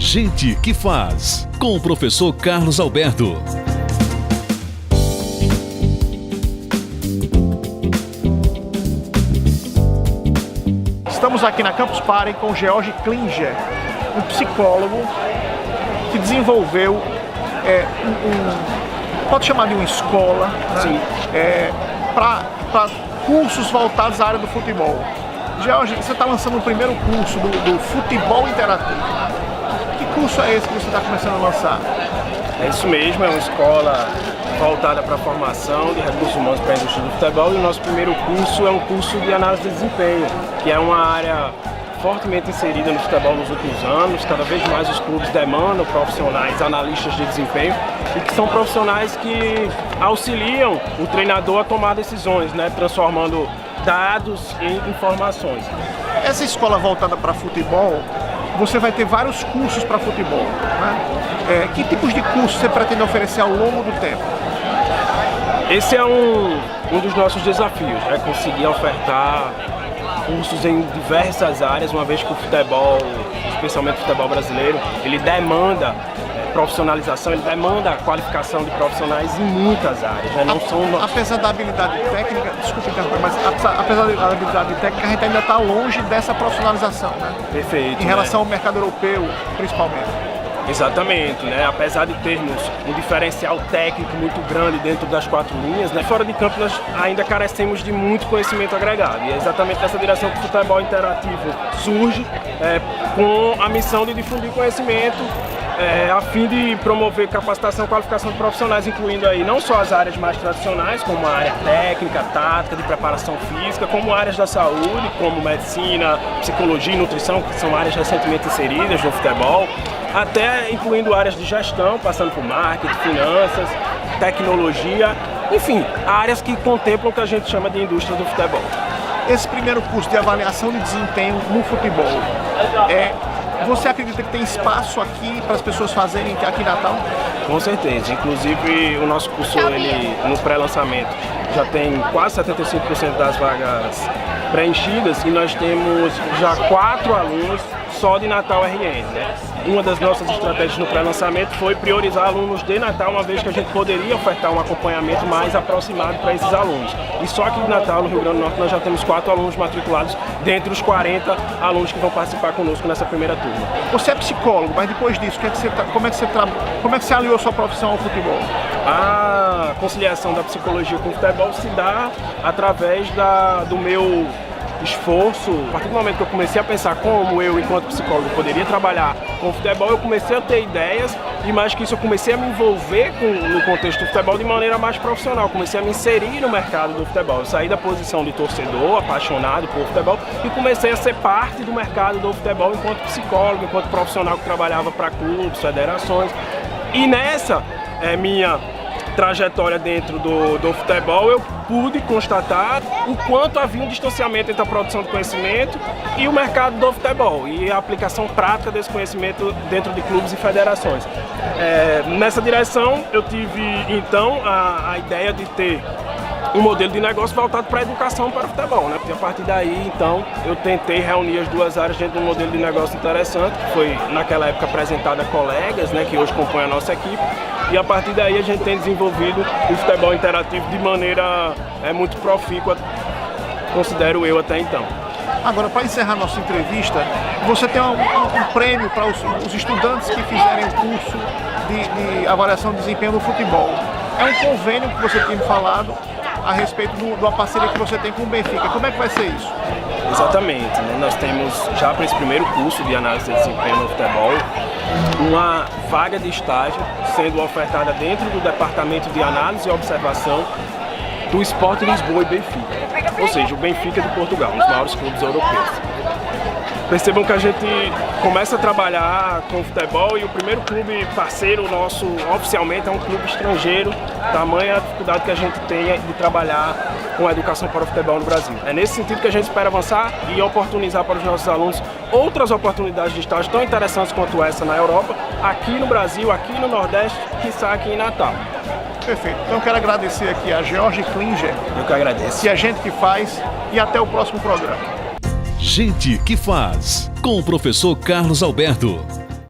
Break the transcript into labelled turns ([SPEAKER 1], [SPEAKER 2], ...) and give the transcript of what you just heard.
[SPEAKER 1] Gente que faz, com o professor Carlos Alberto.
[SPEAKER 2] Estamos aqui na Campus Party com o George Klinger, um psicólogo que desenvolveu pode chamar de uma escola, né? Para cursos voltados à área do futebol. George, você está lançando o primeiro curso do futebol interativo. Que curso é esse que você está começando a lançar?
[SPEAKER 3] É isso mesmo, é uma escola voltada para a formação de recursos humanos para a indústria do futebol, e o nosso primeiro curso é um curso de análise de desempenho, que é uma área fortemente inserida no futebol nos últimos anos. Cada vez mais os clubes demandam profissionais, analistas de desempenho, e que são profissionais que auxiliam o treinador a tomar decisões, né, transformando dados em informações.
[SPEAKER 2] Essa escola voltada para futebol, você vai ter vários cursos para futebol, né? Que tipos de cursos você pretende oferecer ao longo do tempo?
[SPEAKER 3] Esse é um dos nossos desafios, é conseguir ofertar cursos em diversas áreas, uma vez que o futebol, especialmente o futebol brasileiro, ele demanda profissionalização, ele demanda a qualificação de profissionais em muitas áreas, né?
[SPEAKER 2] Apesar da habilidade técnica, desculpe interromper, mas apesar da habilidade técnica, a gente ainda está longe dessa profissionalização, né?
[SPEAKER 3] Perfeito.
[SPEAKER 2] Em relação ao mercado europeu, principalmente.
[SPEAKER 3] Exatamente, né? Apesar de termos um diferencial técnico muito grande dentro das quatro linhas, né? Fora de campo nós ainda carecemos de muito conhecimento agregado, e é exatamente nessa direção que o futebol interativo surge, com a missão de difundir conhecimento, a fim de promover capacitação e qualificação de profissionais, incluindo aí não só as áreas mais tradicionais, como a área técnica, tática, de preparação física, como áreas da saúde, como medicina, psicologia e nutrição, que são áreas recentemente inseridas no futebol, até incluindo áreas de gestão, passando por marketing, finanças, tecnologia, enfim, áreas que contemplam o que a gente chama de indústria do futebol.
[SPEAKER 2] Esse primeiro curso de avaliação de desempenho no futebol, você acredita que tem espaço aqui para as pessoas fazerem aqui em Natal?
[SPEAKER 3] Com certeza, inclusive o nosso curso, ele, no pré-lançamento, já tem quase 75% das vagas preenchidas, e nós temos já 4 alunos só de Natal RN, né? Uma das nossas estratégias no pré-lançamento foi priorizar alunos de Natal, uma vez que a gente poderia ofertar um acompanhamento mais aproximado para esses alunos. E só aqui de Natal, no Rio Grande do Norte, nós já temos 4 alunos matriculados dentre os 40 alunos que vão participar conosco nessa primeira turma.
[SPEAKER 2] Você é psicólogo, mas depois disso, como é que você aliou sua profissão ao futebol?
[SPEAKER 3] A conciliação da psicologia com o futebol se dá através do meu esforço. A partir do momento que eu comecei a pensar como eu, enquanto psicólogo, poderia trabalhar com o futebol, eu comecei a ter ideias, e mais que isso, eu comecei a me envolver no contexto do futebol de maneira mais profissional. Comecei a me inserir no mercado do futebol. Eu saí da posição de torcedor, apaixonado por futebol, e comecei a ser parte do mercado do futebol enquanto psicólogo, enquanto profissional que trabalhava para clubes, federações. E nessa minha trajetória dentro do futebol, eu pude constatar o quanto havia um distanciamento entre a produção de conhecimento e o mercado do futebol, e a aplicação prática desse conhecimento dentro de clubes e federações. Nessa direção, eu tive então a ideia de ter um modelo de negócio voltado para a educação para o futebol, né? E a partir daí, então, eu tentei reunir as duas áreas dentro de um modelo de negócio interessante, que foi naquela época apresentado a colegas, né, que hoje compõem a nossa equipe, e a partir daí a gente tem desenvolvido o futebol interativo de maneira muito profícua, considero eu até então.
[SPEAKER 2] Agora, para encerrar nossa entrevista, você tem um prêmio para os estudantes que fizerem o curso de avaliação de desempenho no futebol. É um convênio que você tinha falado a respeito de uma parceria que você tem com o Benfica. Como é que vai ser isso?
[SPEAKER 3] Exatamente, né? Nós temos já para esse primeiro curso de análise de desempenho no futebol uma vaga de estágio sendo ofertada dentro do departamento de análise e observação do Sport Lisboa e Benfica, ou seja, o Benfica de Portugal, um dos maiores clubes europeus. Percebam que a gente começa a trabalhar com o futebol, e o primeiro clube parceiro nosso oficialmente é um clube estrangeiro, tamanha a dificuldade que a gente tem de trabalhar com a educação para o futebol no Brasil. É nesse sentido que a gente espera avançar e oportunizar para os nossos alunos outras oportunidades de estágio tão interessantes quanto essa na Europa, aqui no Brasil, aqui no Nordeste, quiçá aqui em Natal.
[SPEAKER 2] Perfeito. Então eu quero agradecer aqui a George Klinger.
[SPEAKER 3] Eu que agradeço.
[SPEAKER 2] E a gente que faz, e até o próximo programa.
[SPEAKER 1] Gente que faz, com o professor Carlos Alberto.